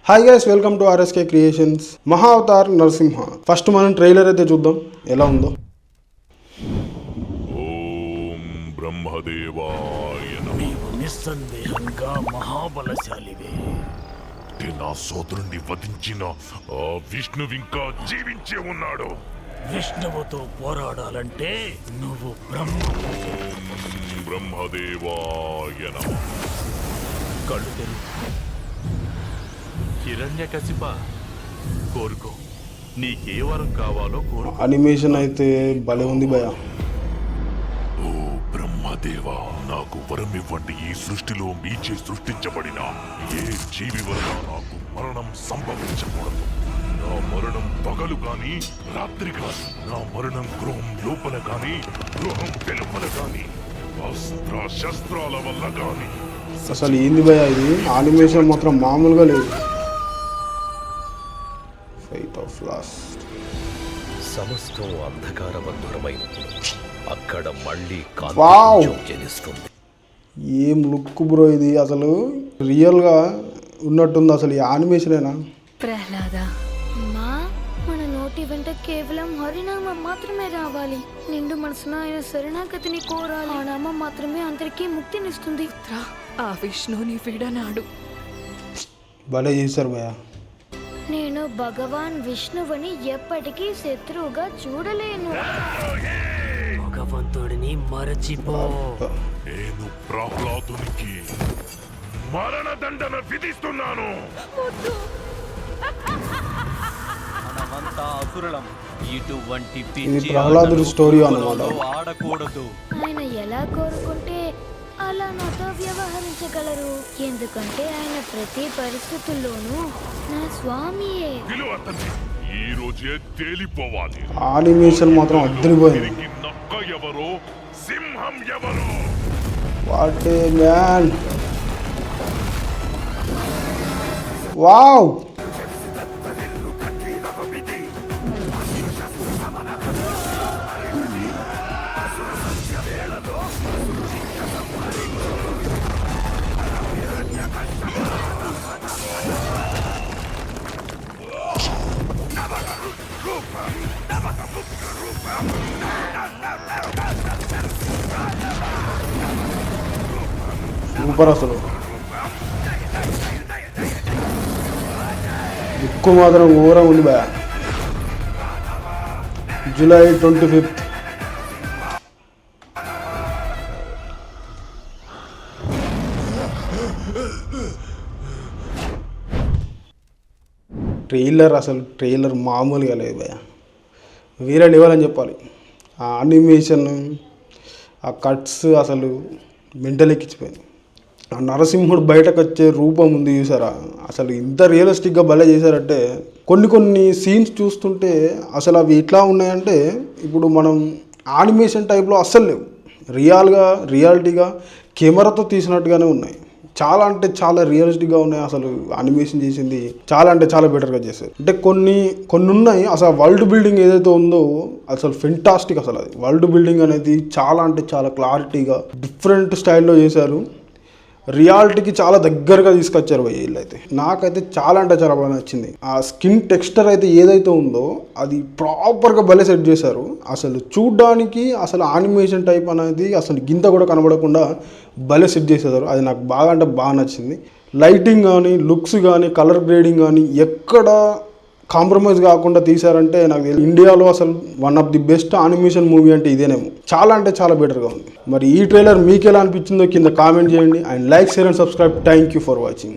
Hi guys, welcome to RSK creations. మహా Avatar Narasimha first మనం trailer అయితే చూద్దాం ఎలా ఉందో. ఓం బ్రహ్మదేవాయ నమః. నీవు నిస్సందేహంగా మహాబలశాలివే. నా సోదరుణ్ణి వధించిన ఆ విష్ణువింకా జీవించే ఉన్నాడు. విష్ణువుతో పోరాడాలంటే నువ్వు ఓం బ్రహ్మదేవాయ నమః. కళ్ళు తెరు. హిరణ్యకశిప, కోరుకో. నీకే వరం కావాలో కోరుకో. అనిమేషన్ అయితే భలే ఉంది భయ. ఓ బ్రహ్మదేవా, నాకు వరం ఇవ్వండి. ఈ సృష్టిలో మీచే సృష్టించబడిన ఏ జీవి వల్ల నాకు మరణం సంభవించకూడదు. నా మరణం పగలు గాని రాత్రి కాని, నా మరణం గృహం లోపల గాని గృహం వెలుపల గాని, అస్త్ర శస్త్రాల వల్ల గాని. అసలు ఏంది భయ ఇది? అనిమేషన్ మాత్రం మామూలుగా లేదు. Fight of last. సమస్తం అంధకారబంధురమైనప్పుడు అక్కడ మళ్ళీ వావ్! కాంతి జనిస్తుంది. ఏం లుక్ బ్రో ఇది, అసలు రియల్గా ఉన్నట్టుంది. అసలు ఈ యానిమేషనేనా? ప్రహ్లాద, మా మన నోటి వెంట కేవలం హరినామం మాత్రమే రావాలి. నిండు మనసున ఆయన శరణాగతిని కోరాలి. ఆ నామం మాత్రమే అందరికీ ముక్తినిస్తుంది. ఆ విష్ణుని విడనాడు. భలే చేశారు భయ. నేను భగవాన్ విష్ణువుని ఎప్పటికీ శత్రువుగా చూడలేను. భగవంతుడిని మరచిపో. నేను ప్రహ్లాదునికి మరణదండన విధిస్తున్నాను. మనమంతా అసురులం. ఇటువంటి ఇది పిచ్చి ప్రహ్లాదుడి ఆటలు స్టోరీ అన్నమాట. కుటుంబంలో ఆడకూడదు. ఆయన ఎలా కోరుకుంటే అలా నాతో వ్యవహరించగలరు. ఎందుకంటే ఆయన ప్రతి పరిస్థితుల్లోనూ నా స్వామియే. విలువ అతన్ని ఈ రోజే తేలిపోవాలి. యానిమేషన్ మాత్రం అద్దరిపోయింది. తిరిగి నక్క ఎవరో, సింహం ఎవరో. What a man! Wow! Super. అసలు లుక్ మాత్రం ఘోరం ఉంది బా. July 25th. ట్రైలర్ మామూలుగా లేదు భయ. వేరే లెవెల్ అని చెప్పాలి. ఆ అనిమేషన్, ఆ కట్స్ అసలు మెంటల్ ఎక్కించిపోయింది. ఆ నరసింహుడు బయటకు వచ్చే రూపం ఉంది చూసారా, అసలు ఇంత రియలిస్టిక్గా భలే చేశారంటే కొన్ని సీన్స్ చూస్తుంటే అసలు అవి ఎట్లా ఉన్నాయంటే ఇప్పుడు మనం యానిమేషన్ టైప్లో అస్సలు లేవు. రియాలిటీగా కెమెరాతో తీసినట్టుగానే ఉన్నాయి. చాలా అంటే చాలా రియలిస్టిక్గా ఉన్నాయి. అసలు యానిమేషన్ చేసింది చాలా అంటే చాలా బెటర్గా చేశారు. అంటే కొన్ని ఉన్నాయి అసలు వరల్డ్ బిల్డింగ్ ఏదైతే ఉందో అసలు ఫెంటాస్టిక్. అసలు అది వరల్డ్ బిల్డింగ్ అనేది చాలా అంటే చాలా క్లారిటీగా డిఫరెంట్ స్టైల్లో చేశారు. రియాలిటీకి చాలా దగ్గరగా తీసుకొచ్చారు వీళ్ళైతే. నాకైతే చాలా అంటే చాలా బాగా నచ్చింది. ఆ స్కిన్ టెక్స్చర్ అయితే ఏదైతే ఉందో అది ప్రాపర్గా భలే సెట్ చేశారు. అసలు చూడ్డానికి అసలు యానిమేషన్ టైప్ అనేది అసలు గింత కూడా కనబడకుండా భలే సెట్ చేసేసారు. అది నాకు బాగా అంటే బాగా నచ్చింది. లైటింగ్ కానీ, లుక్స్ కానీ, కలర్ గ్రేడింగ్ కానీ ఎక్కడ కాంప్రమైజ్ కాకుండా తీశారంటే నాకు తెలియదు ఇండియాలో అసలు one of the best animation movie అంటే ఇదేనేమో. చాలా అంటే చాలా బెటర్గా ఉంది. మరి ఈ ట్రైలర్ మీకు ఎలా అనిపించిందో కింద కామెంట్ చేయండి. And like, share and subscribe. Thank you for watching.